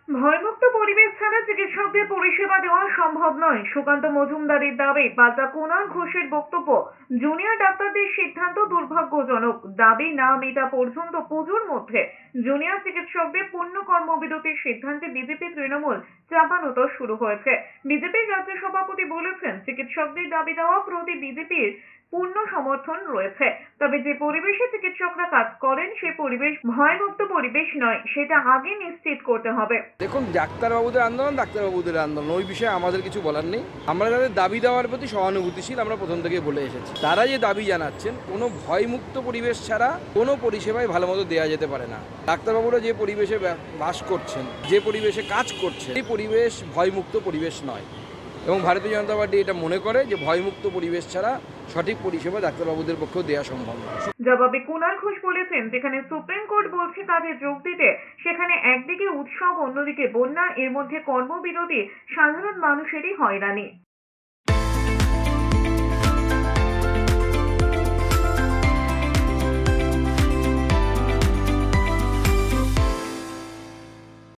ভয়মুক্ত পরিবেশ ছাড়া চিকিৎসকদের পরিষেবা দেওয়া সম্ভব নয়, সুকান্ত মজুমদারের দাবি। পাল্টা কুণাল ঘোষের বক্তব্য, জুনিয়র ডাক্তারদের সিদ্ধান্ত দুর্ভাগ্যজনক। দাবি না মেটা পর্যন্ত পুজোর মধ্যে জুনিয়র চিকিৎসকদের পূর্ণ কর্মবিরতির সিদ্ধান্তে বিজেপি তৃণমূল চাপানোতর শুরু হয়েছে। বিজেপির রাজ্য সভাপতি বলেছেন, চিকিৎসকদের দাবি দেওয়া প্রতি বিজেপির পূর্ণ সমর্থন রয়েছে। তবে যে পরিবেশে চিকিৎসকরা কাজ করেন সেই পরিবেশ ভয়মুক্ত পরিবেশ নয়, সেটা আগে নিশ্চিত করতে হবে। দেখুন, ডাক্তারবাবুদের আন্দোলন ওই বিষয়ে আমাদের কিছু বলার নেই। আমরা তাদের দাবি দেওয়ার প্রতি সহানুভূতিশীল, আমরা প্রথম থেকে বলে এসেছি। তারা যে দাবি জানাচ্ছেন, কোনো ভয়মুক্ত পরিবেশ ছাড়া কোনো পরিষেবাই ভালো মতো দেওয়া যেতে পারে না। ডাক্তারবাবুরা যে পরিবেশে বাস করছেন, যে পরিবেশে কাজ করছেন, এই পরিবেশ ভয়মুক্ত পরিবেশ নয়। এবং ভারতীয় জনতা পার্টি এটা মনে করে যে ভয়মুক্ত পরিবেশ ছাড়া সঠিক পরিষেবা ডাক্তারবাবুদের পক্ষেও দেওয়া সম্ভব নয়। জবাবে কুণাল ঘোষ বলেছেন, যেখানে সুপ্রিম কোর্ট বলছে কাজে যোগ দিতে, সেখানে একদিকে উৎসব, অন্যদিকে বন্যা, এর মধ্যে কর্মবিরতি সাধারণ মানুষেরই হয়রানি।